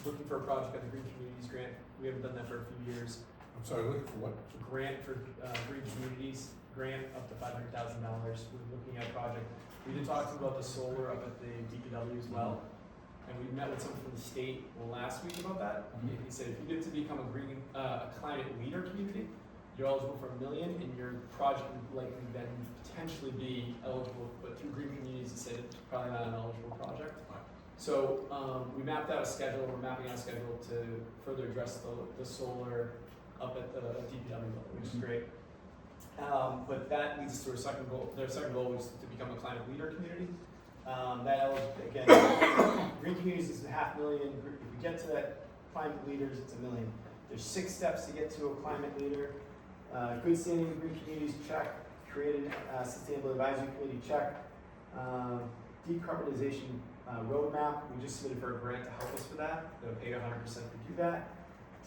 looking for a project on the Green Communities grant. We haven't done that for a few years. I'm sorry, looking for what? A grant for Green Communities grant up to $500,000. We're looking at a project. We did talk to them about the solar up at the DPW as well. And we met with someone from the state last week about that. He said if you get to become a climate leader community, you're eligible for $1 million, and your project would likely then potentially be eligible. But through Green Communities, he said it's probably not an eligible project. So we mapped out a schedule. We're mapping out a schedule to further address the solar up at the DPW level, which is great. But that leads us to our second goal. Their second goal is to become a climate leader community. Again, Green Communities is $500,000. If we get to that climate leaders, it's $1 million. There's 6 steps to get to a climate leader. Good standing with Green Communities, check. Created a sustainable advisory committee, check. Decarbonization roadmap. We just submitted for a grant to help us with that. They'll pay 100% to do that.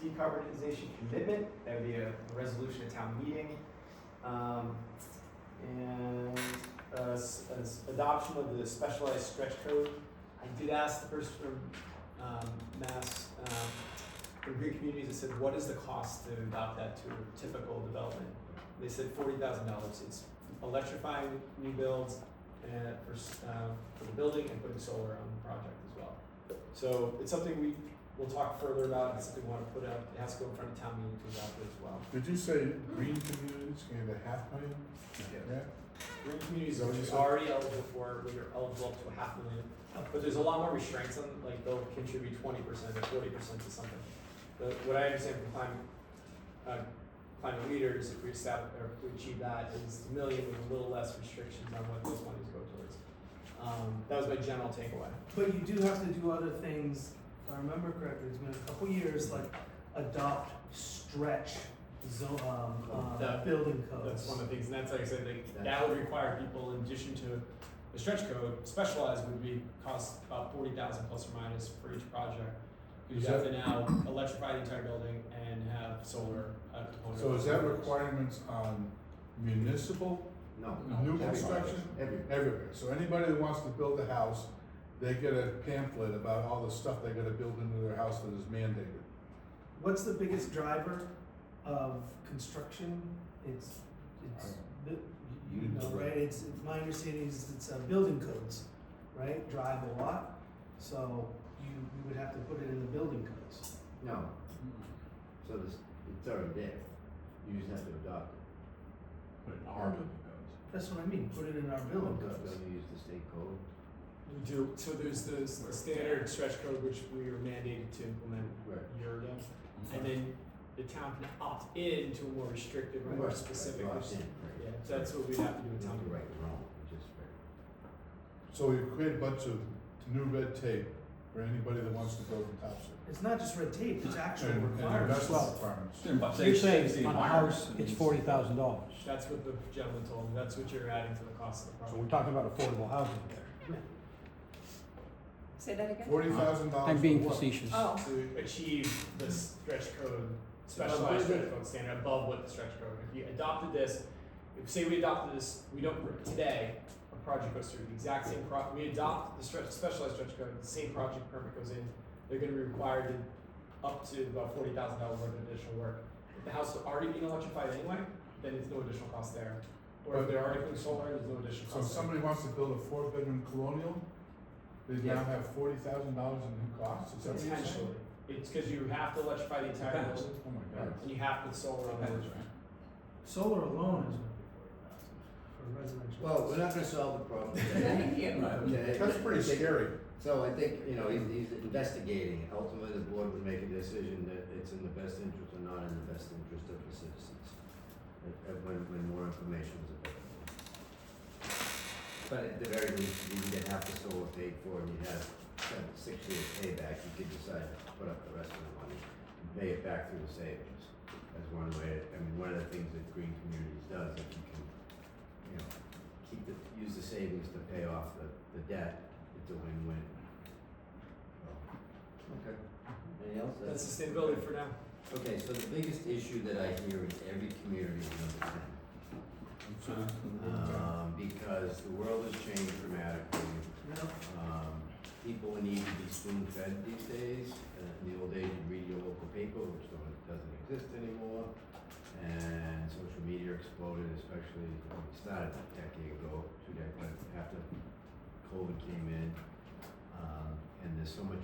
Decarbonization commitment. That would be a resolution at town meeting. And adoption of the specialized stretch code. I did ask the person from from Green Communities. I said, what is the cost to adopt that to a typical development? They said $40,000. It's electrifying new builds and for the building and putting solar on the project as well. So it's something we'll talk further about. It's something we want to put out. It has to go in front of town meeting to adopt it as well. Did you say Green Communities gave $500,000? Yeah. Green Communities is already eligible for, we are eligible up to $500,000. But there's a lot more restraints on, like they'll contribute 20% or 40% to something. But what I understand from climate leaders, if we establish or if we achieve that, is $1 million with a little less restrictions on what those monies go towards. That was my general takeaway. But you do have to do other things. If I remember correctly, it's been a couple years, like adopt stretch building codes. That's one of the things, and that's like I said, that would require people, in addition to the stretch code, specialized would be cost about $40,000 plus or minus for each project. You have to now electrify the entire building and have solar component. So is that requirements on municipal? No. New construction? Everywhere. So anybody that wants to build a house, they get a pamphlet about all the stuff they gotta build into their house that is mandated. What's the biggest driver of construction? It's you know, right? It's my understanding is it's building codes, right? Drive a lot, so you would have to put it in the building codes. No. So it's already there. You just have to adopt it. Put it in our building codes. That's what I mean. Put it in our building codes. Don't you use the state code? We do. So there's the standard stretch code, which we were mandated to implement a year ago, and then the town can opt in to a more restrictive or more specific. Yeah, so that's what we have to do with town. Right and wrong, just right. So we create a bunch of new red tape for anybody that wants to build in Topsfield. It's not just red tape, it's actual And requirements. investment requirements. You're saying on a house, it's $40,000. That's what the gentleman told me. That's what you're adding to the cost of the So project. we're talking about affordable housing there. Say that again? $40,000. I'm being for what? facetious. Oh, To achieve the stretch code, specialized stretch code standard above what the stretch code. If you adopted this, if say we adopted this, we don't today. A project goes through the exact same we adopt the specialized stretch code. The same project permit goes in. They're going to be required to up to about $40,000 worth of additional work. If the house is already being electrified anyway, then there's no additional cost there. Or if they're already putting solar, there's no additional So if cost there. somebody wants to build a 4-bedroom colonial, they now have $40,000 in new costs? Is that what you're saying? Potentially. It's because you have to electrify the entire Depends. building, Oh my God. and you have to put solar on Depends, it. right? Solar alone is going to be $40,000 for residential. Well, we're not gonna solve the problem today. thank you. Okay? That's pretty scary. So I think, you know, he's investigating. Ultimately, the board would make a decision that it's in the best interest or not in the best interest of the citizens. When more information is available. But at the very least, you can get half the solar paid for and you have 6 years payback. You could decide to put up the rest of the money and pay it back through the savings. That's one way. I mean, one of the things that Green Communities does, if you can, you know, use the savings to pay off the debt, it's a win-win. So, okay. Anything else? That's sustainability for now. Okay, so the biggest issue that I hear in every community is number 10. Because the world has changed dramatically. Yeah. people need to be spoon-fed these days. In the old days, you'd read your local paper, which doesn't exist anymore. And social media exploded, especially when it started a decade ago, 2 decades after COVID came in. And there's so much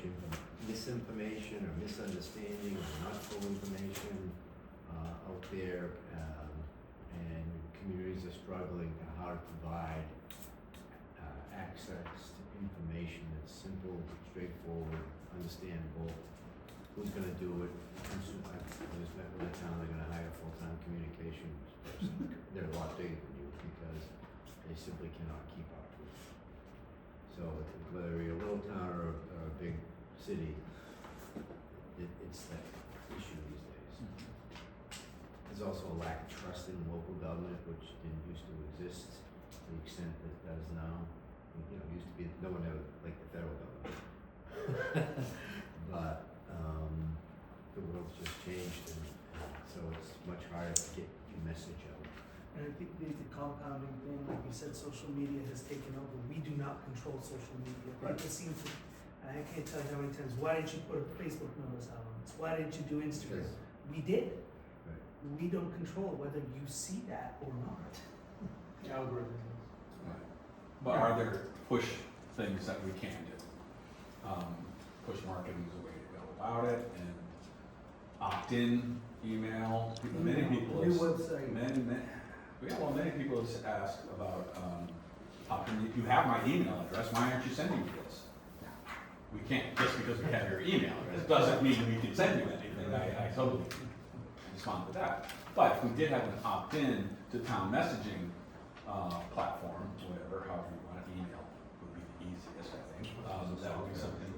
misinformation or misunderstanding or not full information out there, and communities are struggling on how to provide access to information that's simple, straightforward, understandable. Who's gonna do it? I just met with a town, they're gonna hire a full-time communications person. They're a lot bigger than you because they simply cannot keep up with it. So whether you're a little town or a big city, it's that issue these days. There's also a lack of trust in local government, which didn't used to exist to the extent that it does now. You know, it used to be, no one ever liked the federal government. But the world's just changed, and so it's much harder to get your message out. And I think the compounding thing, like you said, social media has taken over. We do not control social media. Right. People seem to, I can't tell you how many times, why didn't you put a Facebook notice out on this? Why didn't you do Instagram? Because- We did. Right. We don't control whether you see that or not. Algorithm. But are there push things that we can do? Push marketing is a way to go about it, and opt-in email, many people. New website. Many people have asked about, opt-in. You have my email address, why aren't you sending me this? We can't, just because we have your email address, doesn't mean we can send you anything, I totally respond to that. But if we did have an opt-in to town messaging, platform, whatever, however you want it, email would be the easiest, I think, that would be something.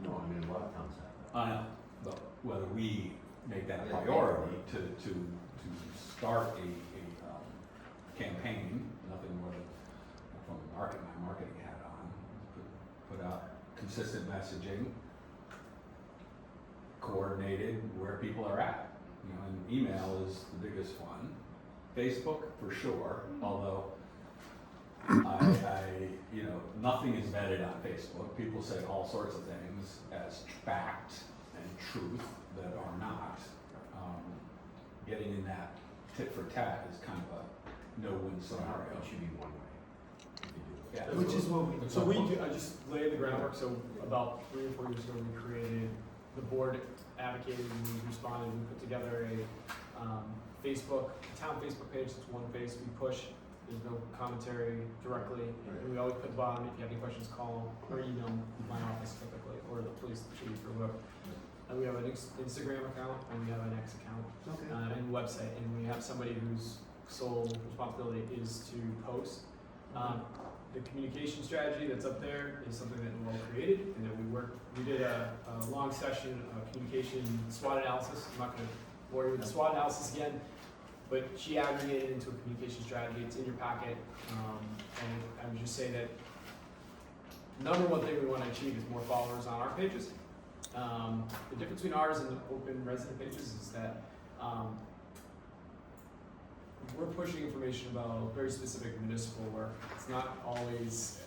No, I mean, a lot of towns have that. I know, but whether we make that a priority to start a campaign, nothing more than from my marketing hat on, put out consistent messaging, coordinated where people are at. You know, and email is the biggest one. Facebook for sure, although nothing is vetted on Facebook. People say all sorts of things as fact and truth that are not. Getting in that tit for tat is kind of a no-win scenario. It should be one way. If you do it. Yeah. Which is what we. So we do, I just laid the groundwork, so about 3 or 4 years ago, we created, the board advocated, and we responded, we put together a Facebook, town Facebook page, it's one face, we push, there's no commentary directly, and we always put the bottom, if you have any questions, call, or email my office typically, or the police chief, or whoever. And we have an Instagram account, and we have an X account, Okay. and website, and we have somebody whose sole responsibility is to post. The communication strategy that's up there is something that Noel created, and that we did a long session of communication SWOT analysis. I'm not gonna bore you with the SWOT analysis again, but she aggregated into a communication strategy. It's in your packet, and I would just say that number one thing we want to achieve is more followers on our pages. The difference between ours and the open resident pages is that we're pushing information about very specific municipal work. It's not always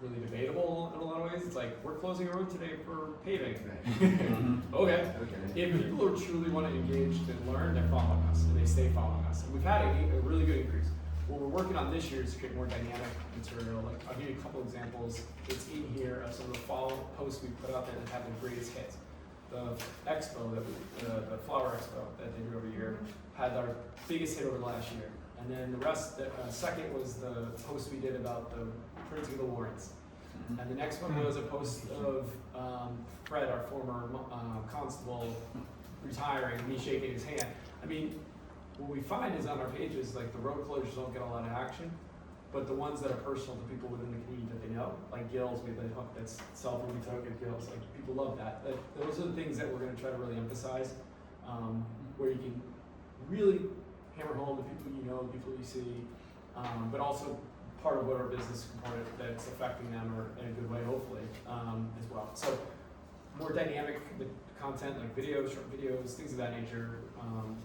really debatable in a lot of ways. It's like, we're closing a road today for paving. Okay. If people are truly want to engage and learn, they're following us, and they stay following us. And we've had a really good increase. What we're working on this year is to create more dynamic material. Like, I'll give you a couple examples. It's in here of some of the follow posts we put out there that have the greatest hits. The expo the flower expo that they do every year had our biggest hit over the last year. And then the rest, second was the post we did about the printing of the warrants. And the next one was a post of Fred, our former constable, retiring, me shaking his hand. I mean, what we find is on our pages, like, the road closures don't get a lot of action, but the ones that are personal to people within the community that they know, like Gills, we have a hook that's selfie we took at Gills, like, people love that. Those are the things that we're gonna try to really emphasize, where you can really hammer home the people you know, the people you see, but also part of what our business component that's affecting them, or in a good way, hopefully, as well. So more dynamic content, like videos, short videos, things of that nature.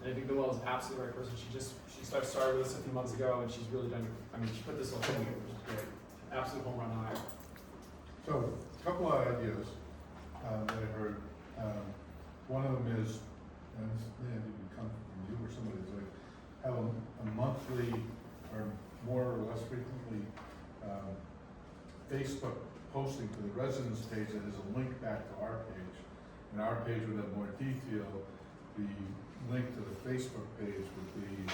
And I think Noelle is absolutely the right person. She started with us a few months ago, and she's really done. I mean, she put this whole thing together, which is great. absolute home run hire. So, a couple of ideas, that I heard, one of them is, and this may have even come from you or somebody, is like, have a monthly, or more or less frequently, Facebook posting to the residents page that is a link back to our page. And our page would have more detail, the link to the Facebook page would be,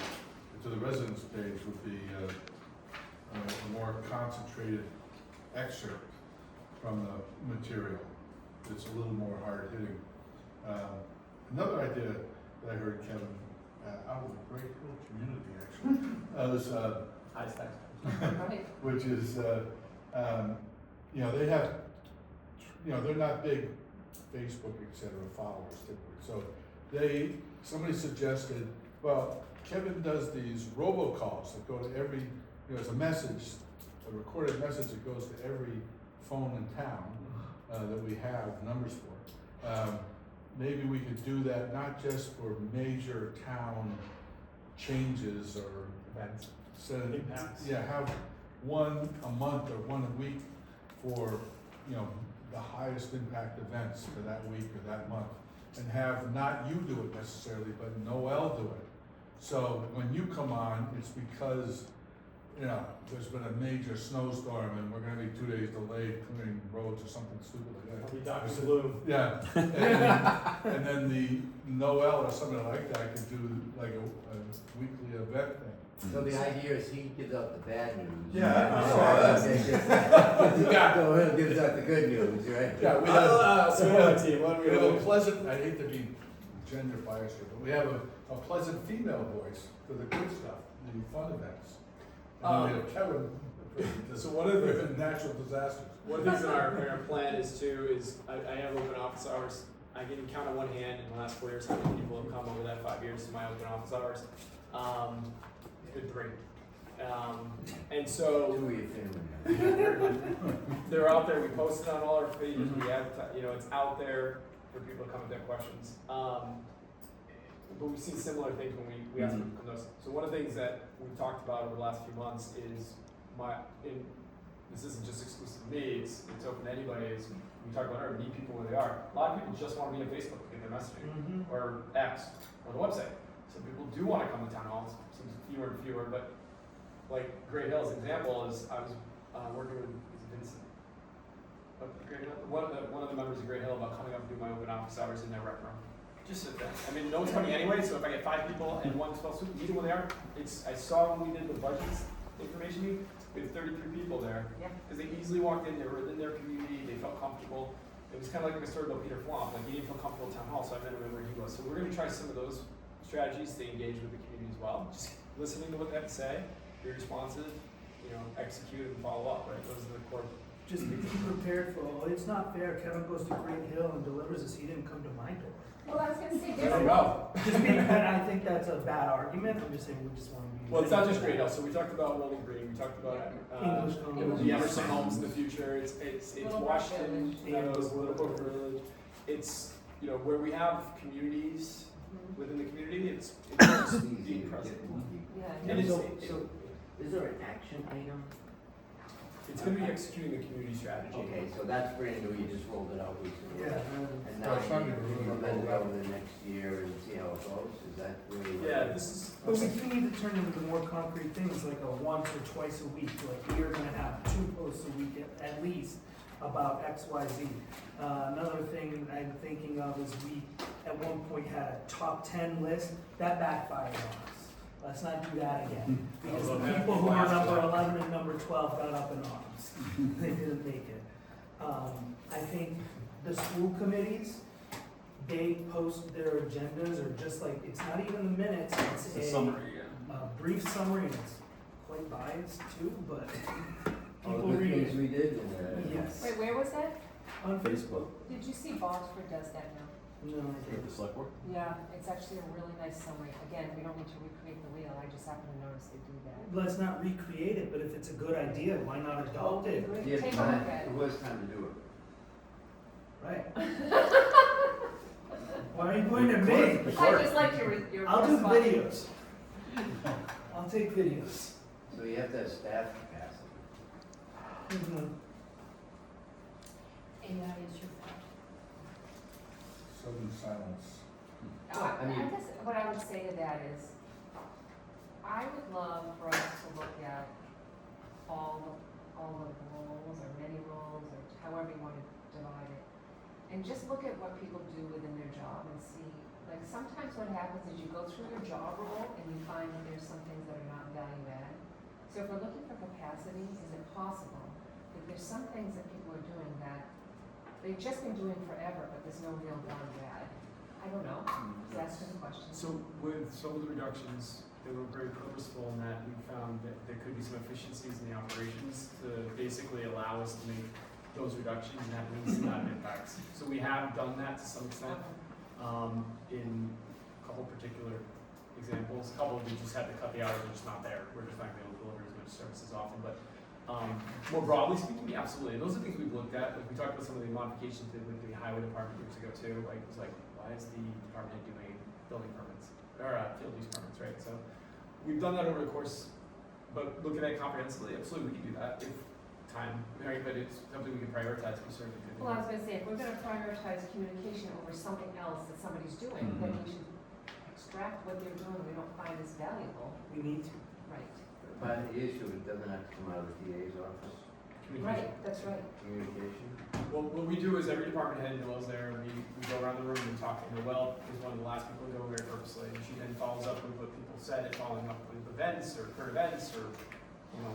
to the residents page would be, a more concentrated excerpt from the material. It's a little more hard hitting. Another idea that I heard, Kevin, out of the Great Hill community actually, was, High stack. Right. which is, you know, they have, you know, they're not big Facebook, et cetera, followers typically. So somebody suggested, well, Kevin does these robocalls that go to every, you know, it's a message, a recorded message that goes to every phone in town that we have numbers for. Maybe we could do that not just for major town changes or Events. impacts. Yeah, have one a month or one a week for, you know, the highest impact events for that week or that month. And have not you do it necessarily, but Noel do it. So when you come on, it's because, you know, there's been a major snowstorm and we're gonna be 2 days delayed clearing roads or something stupid like that. I'll be Dr. Bloom. Yeah, and then the Noel or something like that could do like a weekly event thing. So the idea is he gives out the bad news. Yeah. So he gives out the good news, right? Yeah, we have, So we have a team, what do we we have a do? pleasant, I hate to be gender biased here, but we have a pleasant female voice for the good stuff, the fun events. And then we have Kevin, So one of the, natural disasters. one of the things in our plan is I have open office hours. I can count on one hand in the last 4 years how many people have come over that 5 years to my open office hours. It's been great. And so Two of your family. they're out there, we post it on all our pages, we advertise, you know, it's out there for people to come with their questions. But we've seen similar things when we ask people to come to us. So one of the things that we've talked about over the last few months is this isn't just exclusive to me, it's open to anybody, is we talk about meet people where they are. A lot of people just want to be on Facebook to get their messaging, or X, or the website. Some people do want to come to town halls, seems fewer and fewer, but like Great Hill's example is I was working with Vincent. Great Hill, one of the members of Great Hill about coming up and do my open office hours in their rec room. Just sit there. I mean, no one's coming anyway, so if I get 5 people and one's supposed to meet them where they are, I saw when we did the budgets information meeting, we had 33 people there. Yeah. Because they easily walked in, they were in their community, they felt comfortable. It was kind of like a story about Peter Flomp, like he didn't feel comfortable at town hall, so I met him where he was. So we're gonna try some of those strategies to engage with the community as well. Just listening to what they have to say, be responsive, you know, execute and follow up, right? Those are the core. Just be prepared for, oh, it's not fair, Kevin goes to Great Hill and delivers this, he didn't come to my door. Well, I was gonna say, There there's you go. Just being, and I think that's a bad argument, I'm just saying, we just wanna be. Well, it's not just Great Hill, so we talked about Bowling Green, we talked about, English homes. the Emerson homes in the future, it's Little Brook Washington, Village. Little Brook Village. It's, you know, where we have communities within the community, it's just It's easy being to present. get more people. Yeah. And it's, So, is there an action item? it's gonna be executing the community strategy. Okay, so that's brand new, you just rolled it out recently. Yeah. And No, now it's not even you'll really then rolled go out. the next year and see how it goes, is that really? Yeah, this is. But we do need to turn into more concrete things, like a once or twice a week, like we're gonna have 2 posts a week at least about X, Y, Z. Another thing I'm thinking of is we, at one point, had a top 10 list, that backfired on us. Let's not do that again, because the people who were number 11 and number 12 got up in arms. They didn't make it. I think the school committees, they post their agendas, or just like, it's not even the minutes, it's It's a a summary, yeah. brief summary, and it's quite biased too, but All people the good read things it. we did and, Yes. Wait, where was that? On Facebook? Did you see Boxford does that now? No, I didn't. The select board? Yeah, it's actually a really nice summary. Again, we don't need to recreate the wheel, I just happen to notice they do that. Let's not recreate it, but if it's a good idea, why not adopt it? Totally agree. yeah, Take a time, look at it it. was time to do it. Right. Why are you pointing at me? I just like your I'll do response. videos. I'll take videos. So you have to have staff capacity. Mhm. AI is your friend. Sudden silence. I I mean- guess what I would say to that is, I would love for us to look at all the roles, or many roles, or however you wanna divide it. And just look at what people do within their job and see, like, sometimes what happens is you go through your job role and you find that there's some things that are not value add. So if we're looking for capacity, is it possible that there's some things that people are doing that they've just been doing forever, but there's no real value add? I don't know, just asking the question. So with some of the reductions, they were very purposeful in that we found that there could be some efficiencies in the operations to basically allow us to make those reductions and have least amount of impacts. So we have done that to some extent, in a couple particular examples. A couple we just had to cut the hours, they're just not there. We're just not gonna be able to deliver as much services often, but more broadly speaking, yeah, absolutely. Those are things we've looked at. Like we talked about some of the modifications we did with the highway department years ago too. Like it was like, why is the department head doing building permits or field use permits, right? So we've done that over the course, but looking at it comprehensively, absolutely we can do that if time, right? But it's something we can prioritize. We certainly could. Well, I was gonna say, if we're gonna prioritize communication over something else that somebody's doing, then we should extract what they're doing we don't find as valuable. We need to. Right. But the issue, it doesn't have to come out of the DA's office, Communication. Right, that's right. communication. Well, what we do is every department head knows there, we go around the room and talk to Noelle, is one of the last people to go very purposely, and she then follows up with what people said, following up with events or current events or, you know,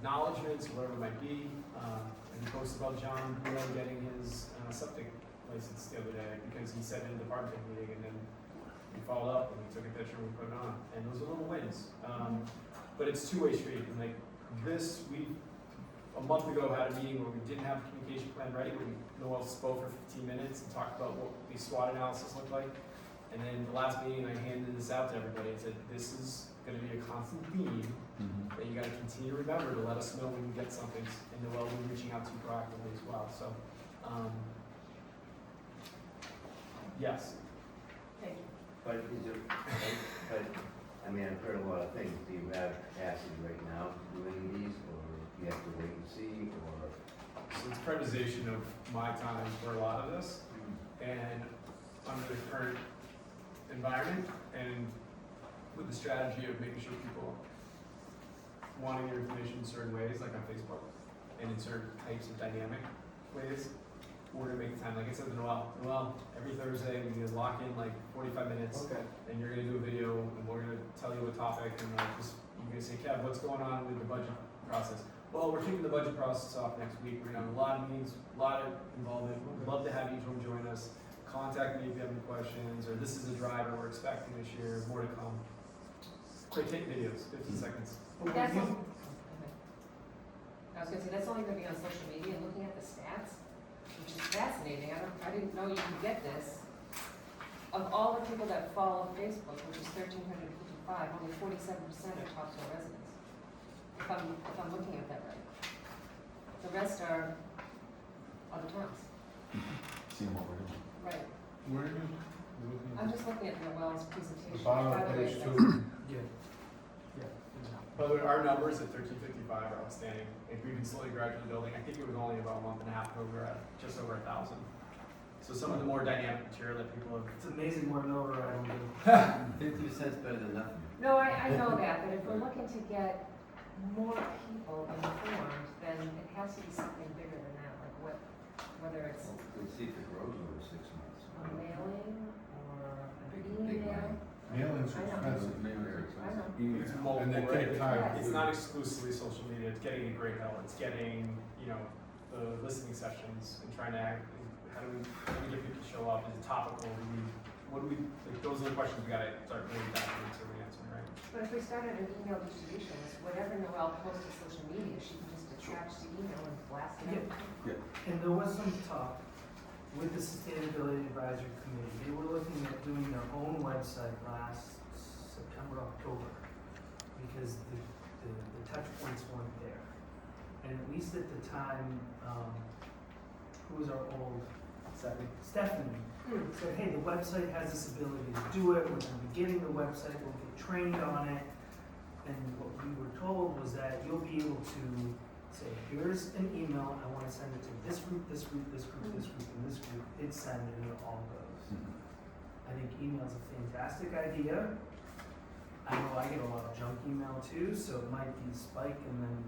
acknowledgements or whatever it might be. And he posted about John Bruno getting his septic license the other day because he said in a department head meeting, and then we followed up and we took a picture and we put it on, and those are little wins. But it's two-way street, and like this, we a month ago had a meeting where we didn't have the communication plan ready, where Noel spoke for 15 minutes and talked about what the SWOT analysis looked like. And then the last meeting, I handed this out to everybody and said, this is gonna be a constant theme that you gotta continue to remember to let us know when you get something. And Noel will be reaching out to you proactively as well, so, yes. Thank you. But is it, but, I mean, I've heard a lot of things. Do you have capacity right now to do any of these, or do you have to wait and see, or? So it's prioritization of my time for a lot of this, and under the current environment, and with the strategy of making sure people wanting your information in certain ways, like on Facebook, and in certain types of dynamic ways, we're gonna make time, like I said to Noel, every Thursday, we're gonna lock in like 45 minutes, and you're gonna do a video, and we're gonna tell you a topic, and just, you're gonna say, Kev, what's going on with the budget process? Well, we're kicking the budget process off next week, we're gonna have a lot of meetings, a lot of involvement, we'd love to have each one join us. Contact me if you have any questions, or this is a driver we're expecting this year, more to come. Quick hit videos, 15 seconds. That's okay. I was gonna say, that's only gonna be on social media, and looking at the stats, which is fascinating, I didn't know you could get this. Of all the people that follow Facebook, which is 1,355, only 47% are Topsfield residents. If I'm looking at that right. The rest are other towns. Seeing what we're doing. Right. Where are you looking I'm at? just looking at Noel's presentation. The bottom By of the way, page that's- 2. Yeah. By the way, our numbers at 1355 are outstanding. Like we've been slowly gradually building. I think it was only about a month and a half ago we were at just over 1,000. So some of the more dynamic material that people have. It's amazing what an override will do. 50% better than nothing. No, I know that, but if we're looking to get more people informed, then it has to be something bigger than that, like what, whether it's We'll see if it grows over 6 months. a mailing or Big an email. money. Mailings I are know. expensive. I know. It's multiple, And they right? take time. It's not exclusively social media. It's getting a great help. It's getting, you know, the listening sessions and trying to act. How do we get people to show up? Is it topical? What do we? Like, those are the questions we gotta start really back into answering, right? But if we started an email distribution list, whatever Noelle posts to social media, she can just attach the email and blast it out. And there was some talk with the Sustainability Advisory Committee. They were looking at doing their own website last September, October, because the touch points weren't there. And at least at the time, who was our old Stephanie said, hey, the website has this ability to do it, we're gonna be getting the website, we'll get trained on it. And what we were told was that you'll be able to say, here's an email, I wanna send it to this group, this group, this group, this group, and this group, hit send, and it all goes. I think email's a fantastic idea. I know I get a lot of junk email too, so it might be spike and then,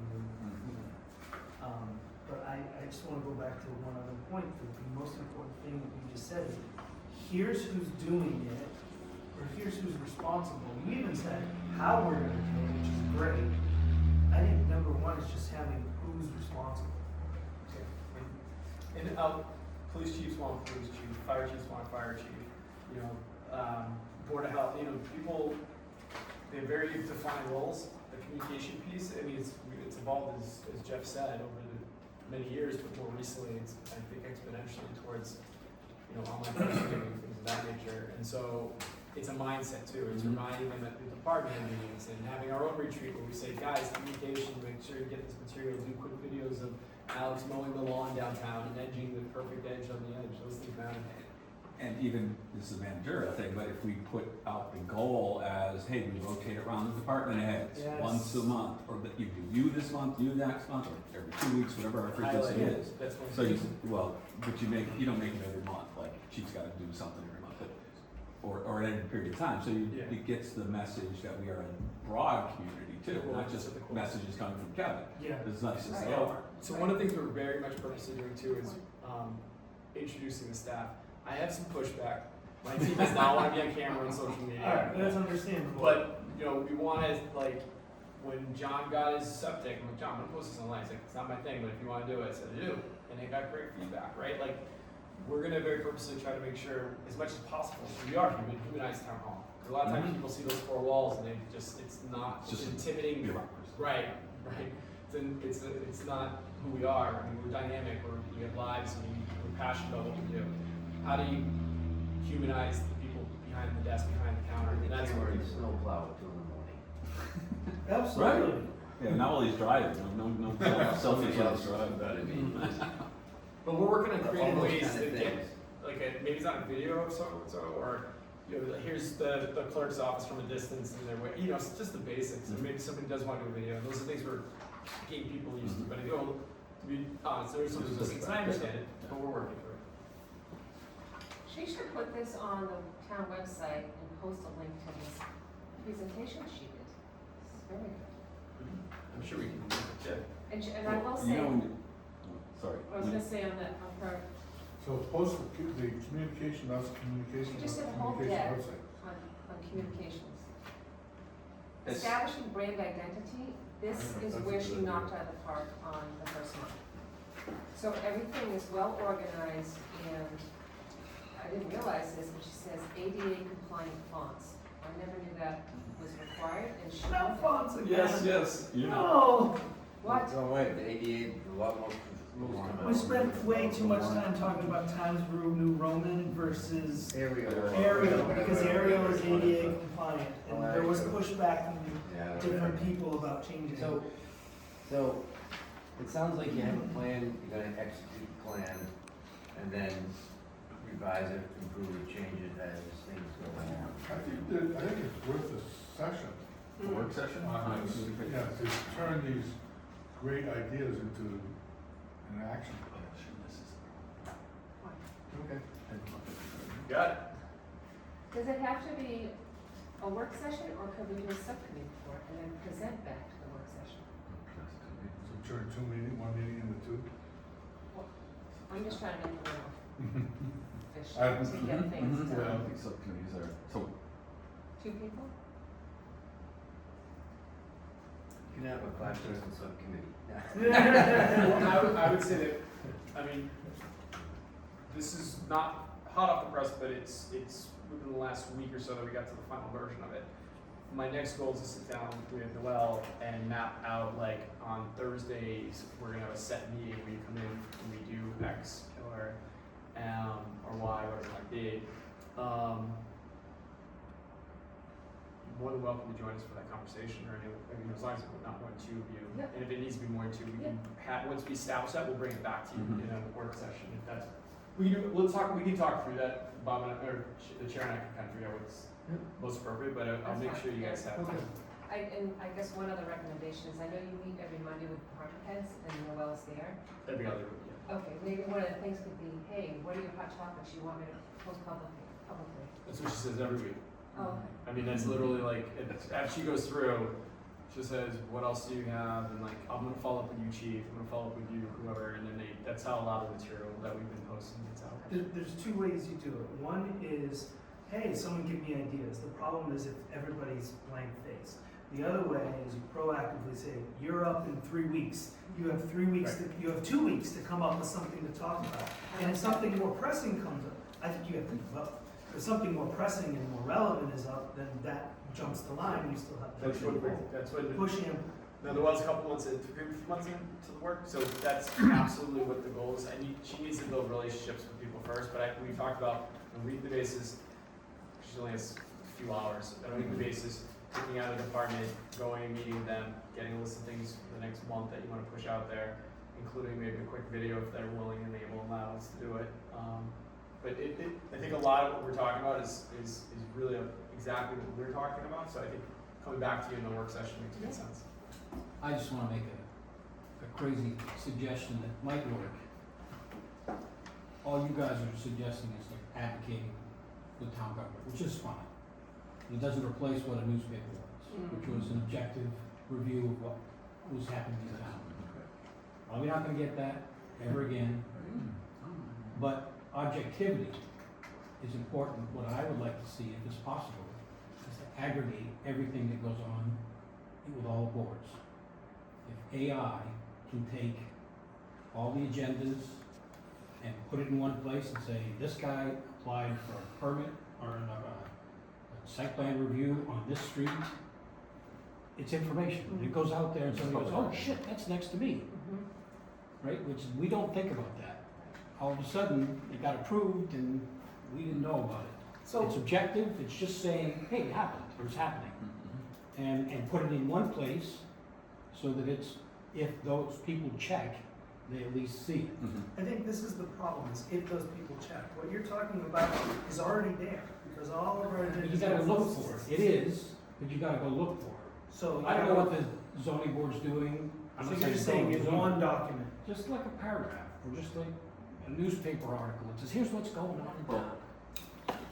but I just wanna go back to one other point, the most important thing that you just said is, here's who's doing it, or here's who's responsible. You even said how we're gonna do it, which is great. I think number one is just having who's responsible. And police chiefs want police chief, fire chiefs want fire chief, you know, board of health, you know, people, they have very defined roles. The communication piece, I mean, it's evolved as Jeff said over the many years, but more recently, it's I think exponentially towards, you know, online marketing and things of that nature. And so it's a mindset too. It's reminding them at the department meetings and having our own retreat where we say, guys, communication, make sure you get this material, do quick videos of Alex mowing the lawn downtown and edging the perfect edge on the edge. Those things matter. And even, this is a managerial thing, but if we put out the goal as, hey, we rotate around the department heads Yes. once a month, or that you do you this month, you next month, or every 2 weeks, whatever our frequency Highlight it. is. That's one So you, thing. well, but you don't make it every month, like, chief's gotta do something every month, but, or at any period of time, so Yeah. it gets the message that we are a broad community too, Well, not just it's- messages coming from Kevin. Yeah. It's nice to say, Right. oh, So one of the things we're very much purposely doing too is introducing the staff. I have some pushback. My team does not want to be on camera and social media. Alright, that's understandable. But, you know, we want to, like, when John got his septic, I'm like, John, I'm gonna post this online. He's like, it's not my thing, but if you want to do it, I said, do. And they got great feedback, right? Like, we're gonna very purposely try to make sure, as much as possible, we are humanize town hall. 'Cause a lot of times people see those four walls and they just, it's not, It's it's just intimidating. bureaucracy. Right, right. It's not who we are. I mean, we're dynamic, we have lives, and we're passionate about what we do. How do you humanize the people behind the desk, behind the counter? And that's Camera where and snowplow at 2 in the morning. Absolutely. Yeah, not while he's driving, no selfies while he's driving. But I mean, But we're working on all creative those ways kind to of get, things. like, maybe it's not a video of so, or, you know, here's the clerk's office from a distance and they're, you know, it's just the basics. And maybe somebody does want to do a video. Those are things we're getting people used to. But I go, to be honest, there's some resistance. And I understand it, but we're working through it. She should put this on the town website and post a link to this presentation she did. It's very good. I'm sure we can, yeah. And I will You say, know when you, sorry. I was gonna say on that, on her, So post the communication, that's communication, She just that's said hold communication that. website. on communications. It's- Establishing brand identity, this Yeah, is that's a where good she idea. knocked out of the park on the first month. So everything is well organized and I didn't realize this, but she says ADA compliant fonts. I never knew that was required and she. No fonts again. Yes, you know. No. What? Don't wait, the ADA, a lot more rules come out. We spent way too much time talking about Times New Roman versus Arial. Arial, because Arial is ADA compliant, and there was pushback from Yeah. different people about changing it. So, it sounds like you have a plan, you're gonna execute the plan, and then revise it, improve it, change it as things go along. I think it's worth a session, The work session? on this, yeah, to turn these great ideas into an action. Okay. Got it. Does it have to be a work session or could we do a subcommittee for it and then present back to the work session? So turn one meeting into two. I'm just trying to make it real. I- To get things I done. don't think subcommittees are, so, 2 people? You can have a 5-person subcommittee. Well, I would say that, I mean, this is not hot off the press, but it's within the last week or so that we got to the final version of it. My next goal is to sit down with Noel and map out, like, on Thursdays, we're gonna have a set meeting where you come in and we do X or Y, whatever it might be. More than welcome to join us for that conversation, or any, I mean, as long as it's not more than 2 of you. Yep. And if it needs to be more than 2, we can once we establish that, we'll bring it back to you Mhm. in a work session, if that's, we can talk through that, Bob and, or the chair and I can kind of figure out what's Yep. most appropriate, but I'll That's make fine. sure you guys have Okay. And I guess one other recommendation is, I know you meet every Monday with department heads and Noel's there. Every other week, yeah. Okay, maybe one of the things could be, hey, what are your hot topics you want me to post publicly? That's what she says every week. Oh, okay. I mean, that's literally like, as she goes through, she says, what else do you have? And like, I'm gonna follow up with you, chief, I'm gonna follow up with you, whoever, and then that's how a lot of the material that we've been posting gets out. There's two ways you do it. One is, hey, someone give me ideas. The problem is if everybody's blank face. The other way is you proactively say, you're up in 3 weeks. You have 3 weeks, you have 2 weeks to come up with something to talk about. And if something more pressing comes up, I think you have to move up. If something more pressing and more relevant is up, then that jumps the line, you still have to That's what, push him. now there was a couple months, 3 months into the work, so that's absolutely what the goal is. She needs to build relationships with people first, but we talked about on a weekly basis, she only has a few hours, on a weekly basis, picking out a department, going and meeting with them, getting a list of things for the next month that you wanna push out there, including maybe a quick video if they're willing and able and allow us to do it. But I think a lot of what we're talking about is really exactly what we're talking about, so I think coming back to you in the work session makes good sense. I just wanna make a crazy suggestion that might work. All you guys are suggesting is like advocating the town government, which is fine. It doesn't replace what a newspaper was, which was an objective review of what was happening in town. Probably not gonna get that ever again, but objectivity is important. What I would like to see, if it's possible, is to aggregate everything that goes on with all the boards. If AI can take all the agendas and put it in one place and say, this guy applied for a permit or a site plan review on this street, it's information. It goes out there and somebody goes, oh shit, that's next to me, right? Which, we don't think about that. All of a sudden, it got approved and we didn't know about it. So It's objective, it's just saying, hey, it happened, or it's happening. And put it in one place so that it's, if those people check, they at least see it. I think this is the problem, is if those people check. What you're talking about is already there, because all of our But you agendas. gotta look for it. It is, but you gotta go look for it. So. I don't know what the zoning board's doing. I'm So not you're saying saying go in to one zoning. document. Just like a paragraph, or just like a newspaper article. It says, here's what's going on in town.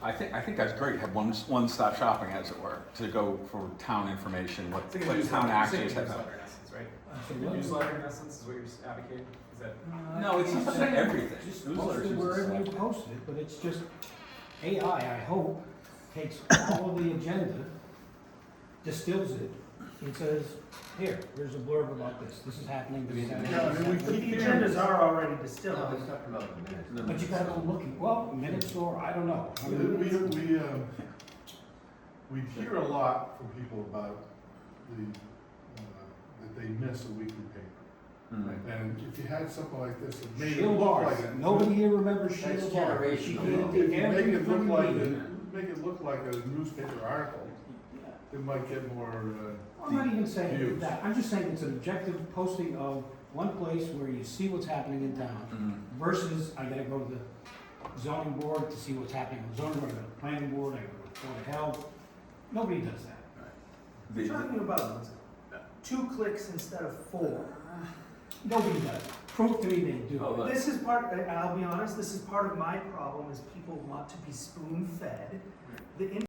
I think that's great, have one-stop shopping, as it were, to go for town information, what It's like a town newsletter. actions It's like a have. newsletter in essence, right? I say, A well, newsletter in essence is what you're advocating, is that? No, it's not saying everything. Just Newsletters post it is wherever you stuff. post it, but it's just AI, I hope, takes all of the agenda, distills it, and says, here's a blurb about this. This is happening, this is happening. No, this is but happening. the agendas are already No, distilled. he's talking about the minutes. But you gotta go looking, well, minutes or, I don't know. We hear a lot from people about that they miss a weekly paper. And if you had something like this, it made it Sheila look Bars, like a. nobody here remembers That's Sheila Bars. She generational. came If to you make every it look freaking like, meeting. make it look like a newspaper article, it might get more, I'm not even saying views. that, I'm just saying it's an objective posting of one place where you see what's happening in town versus I gotta go to the zoning board to see what's happening in the zoning board, I go to the planning board, I go to the board of health. Nobody does that. You're talking about 2 clicks instead of 4. Nobody does. Prove to me they do. Oh, look. This is part, I'll be honest, this is part of my problem, is people want to be spoon-fed. The